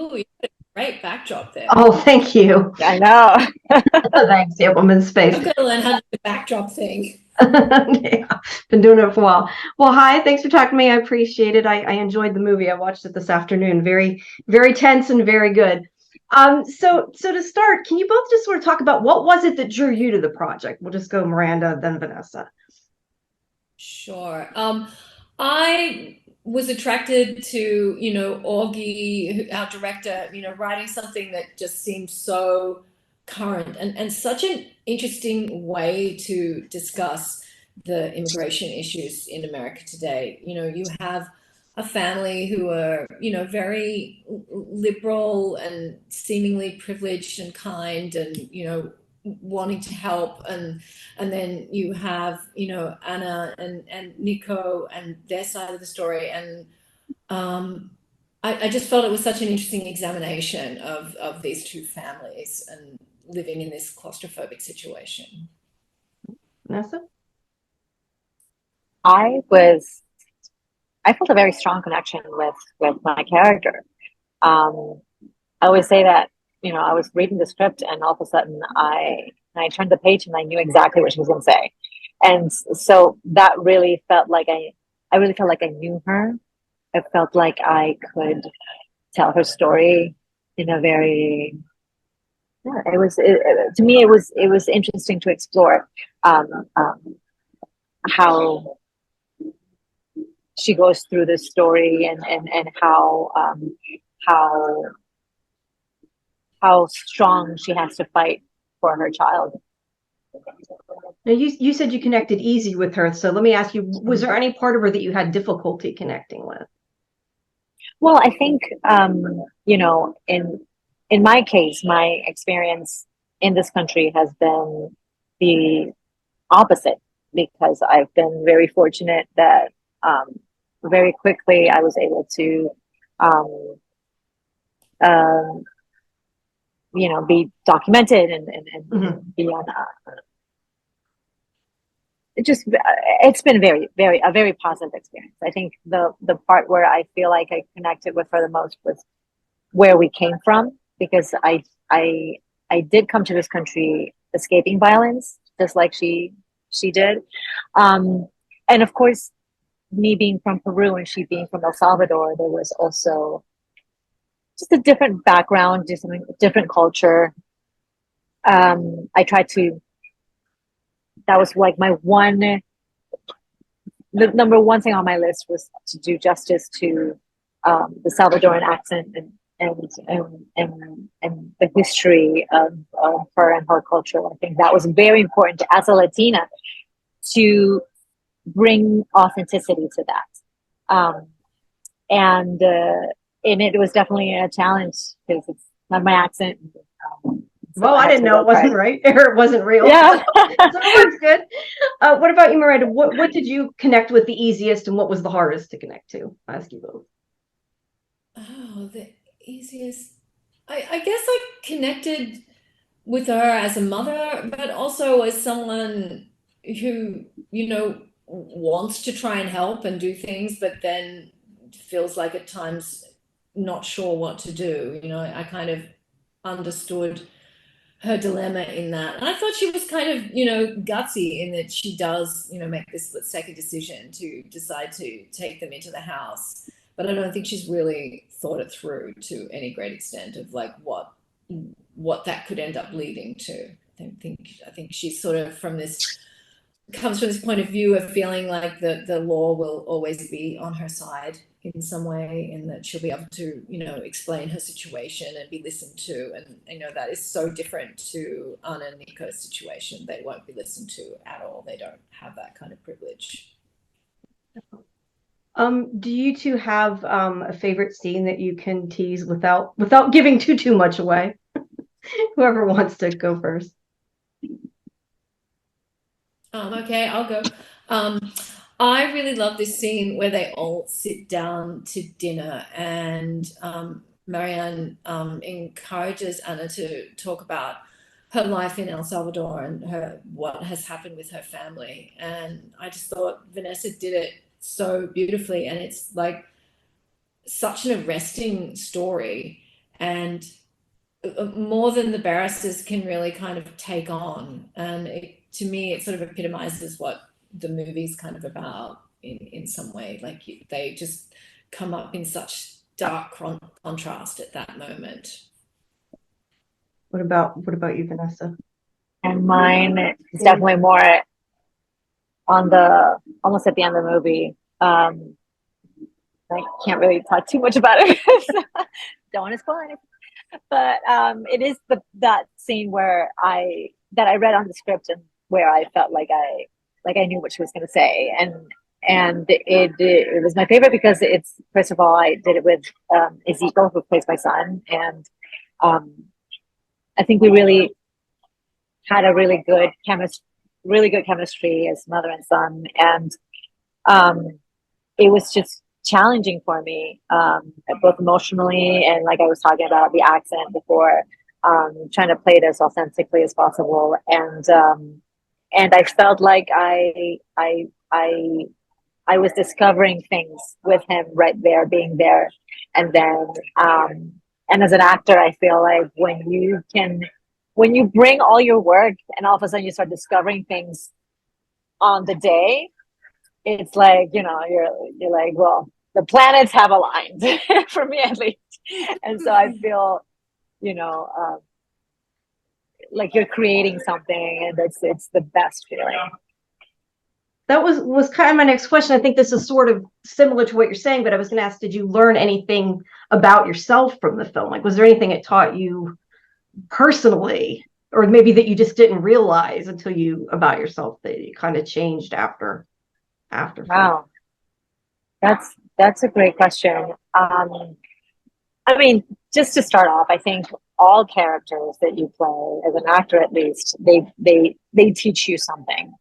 Oh, you got a great backdrop there. Oh, thank you. I know. Thanks. Yeah, I'm in space. I've got to learn how to do the backdrop thing. Yeah, been doing it for a while. Well, hi, thanks for talking to me. I appreciate it. I enjoyed the movie. I watched it this afternoon. Very, very tense and very good. So to start, can you both just sort of talk about what was it that drew you to the project? We'll just go Miranda, then Vanessa. Sure. I was attracted to, Augie, our director, writing something that just seemed so current and such an interesting way to discuss the immigration issues in America today. You have a family who are, very liberal and seemingly privileged and kind and, wanting to help, and then you have, Anna and Nico and their side of the story. And I just felt it was such an interesting examination of these two families and living in this claustrophobic situation. Vanessa? I was I felt a very strong connection with my character. Um, I always say that, I was reading the script and all of a sudden I turned the page and I knew exactly what she was going to say. And so that really felt like I really felt like I knew her. I felt like I could tell her story in a very, yeah, to me, it was interesting to explore, um, um, how she goes through this story and how how strong she has to fight for her child. Now, you said you connected easy with her. So let me ask you, was there any part of her that you had difficulty connecting with? Well, I think, in my case, my experience in this country has been the opposite because I've been very fortunate that, very quickly I was able to, um, um, be documented Mhm. and be on. It's been a very positive experience. I think the part where I feel like I connected with her the most was where we came from, because I I did come to this country escaping violence, just like she did, um, and of course, me being from Peru and she being from El Salvador, there was also just a different background, just a different culture. I tried to. That was like my one. The number one thing on my list was to do justice to, the Salvadoran accent and the history of her and her culture. I think that was very important as a Latina to bring authenticity to that. And it was definitely a challenge because it's not my accent. So Well, I I had didn't to know it work wasn't hard. right or it wasn't real. Yeah. So it works good. What about you, Miranda? What did you connect with the easiest and what was the hardest to connect to? I'll ask you both. Oh, the easiest. I guess I connected with her as a mother, but also as someone who, wants to try and help and do things, but then feels like at times not sure what to do. I kind of understood her dilemma in that. And I thought she was kind of, gutsy in that she does, make this split second decision to decide to take them into the house. But I don't think she's really thought it through to any great extent of like what that could end up leading to. I think she's sort of comes from this point of view of feeling like the law will always be on her side in some way, and that she'll be able to, explain her situation and be listened to. And that is so different to Anna and Nico's situation. They won't be listened to at all. They don't have that kind of privilege. Do you two have a favorite scene that you can tease without giving too much away? Whoever wants to go first. Okay, I'll go. Um, I really love this scene where they all sit down to dinner, and Marianne encourages Anna to talk about her life in El Salvador and what has happened with her family. And I just thought Vanessa did it so beautifully, and it's like such an arresting story. and more than the barristers can really kind of take on. And to me, it sort of epitomizes what the movie's kind of about in some way. Like they just come up in such dark contrast at that moment. What about you, Vanessa? And mine is definitely more on the almost at the end of the movie. I can't really talk too much about it. Don't want to spoil anything. But it is that scene where I read on the script and where I felt like I knew what she was going to say, and it was my favorite because it's, first of all, I did it with Ezekiel, who plays my son, and I think we really had a really good chemistry as mother and son, and it was just challenging for me, both emotionally and, like I was talking about, the accent before, trying to play it as authentically as possible, and I felt like I was discovering things with him right there, being there, and then and as an actor, I feel like when you bring all your work and all of a sudden you start discovering things on the day, it's like, you're like, well, the planets have aligned for me at least. And so I feel, like you're creating something, and it's the best feeling. That was kind of my next question. I think this is sort of similar to what you're saying, but I was going to ask, did you learn anything about yourself from the film? Like, was there anything it taught you personally, or maybe that you just didn't realize until about yourself, that you kind of changed after? Wow, that's a great question. I mean, just to start off, I think all characters that you play as an actor, at least, they teach you something.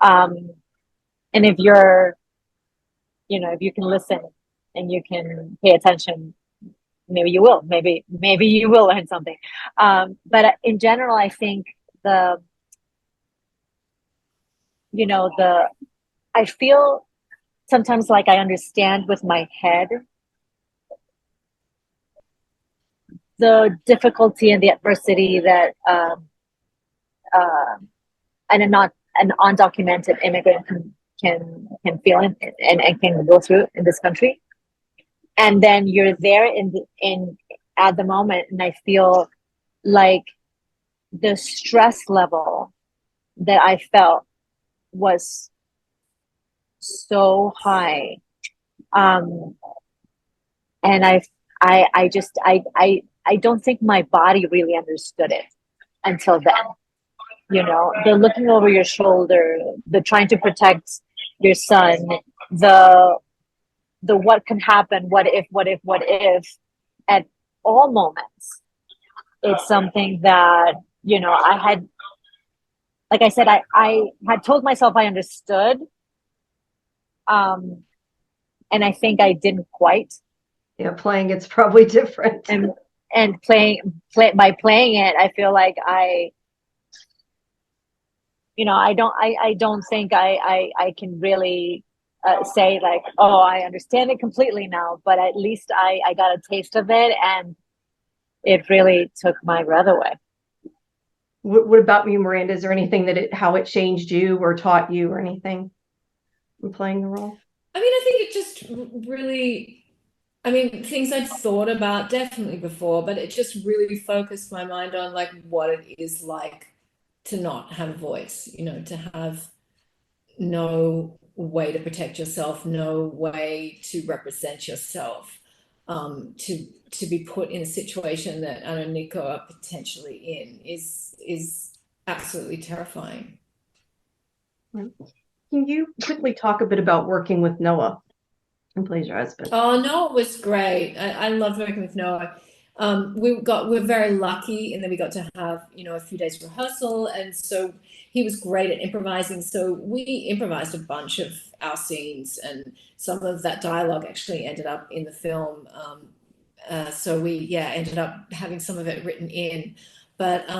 And if if you can listen and you can pay attention, maybe you will. Maybe you will learn something. But in general, I think I feel sometimes like I understand with my head the difficulty and the adversity that an undocumented immigrant can feel and can go through in this country. And then you're there in at the moment, and I feel like the stress level that I felt was so high, and I don't think my body really understood it until then. The looking over your shoulder, the trying to protect your son, the what can happen, what if, at all moments. It's something that, I had, like I said, I had told myself I understood. And I think I didn't quite. Yeah, playing it's probably different. And by playing it, I feel like I don't think I can really say like, oh, I understand it completely now, but at least I got a taste of it, and it really took my breath away. What about you, Miranda? Is there anything how it changed you or taught you or anything from playing the role? I mean, I think it just really, things I'd thought about definitely before, but it just really focused my mind on like what it is like to not have a voice, to have no way to protect yourself, no way to represent yourself, to be put in a situation that Anna and Nico are potentially in is absolutely terrifying. Can you quickly talk a bit about working with Noah, who plays your husband? Oh, Noah was great. I loved working with Noah. We're very lucky, and then we got to have a few days rehearsal, and so he was great at improvising. So we improvised a bunch of our scenes, and some of that dialogue actually ended up in the film. So we ended up having some of it written in, but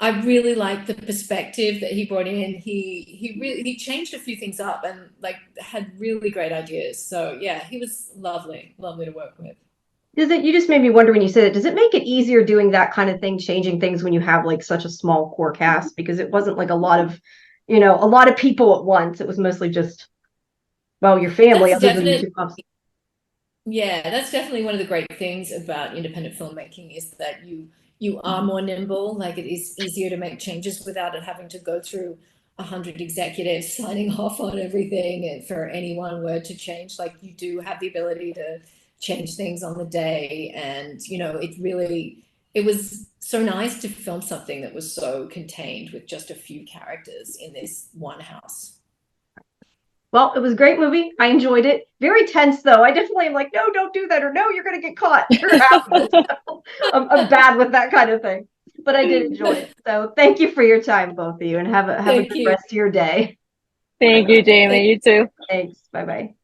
I really liked the perspective that he brought in. He changed a few things up and like had really great ideas. So yeah, he was lovely to work with. You just made me wonder when you said it, does it make it easier doing that kind of thing, changing things when you have like such a small core cast? Because it wasn't like a lot of, a lot of people at once. It was mostly just, well, your family, That's other than the definite. two pups. Yeah, that's definitely one of the great things about independent filmmaking is that you are more nimble. Like it is easier to make changes without it having to go through 100 executives signing off on everything and for any one word to change. Like you do have the ability to change things on the day, and it was so nice to film something that was so contained with just a few characters in this one house. Well, it was a great movie. I enjoyed it. Very tense, though. I definitely am like, no, don't do that, or no, you're going to get caught. Or happen. I'm bad with that kind of thing, but I did enjoy it. So thank you for your time, both of you, and have a Thank good you. rest of your day. Thank you, Thank Jamie. You too. Thanks. Bye bye.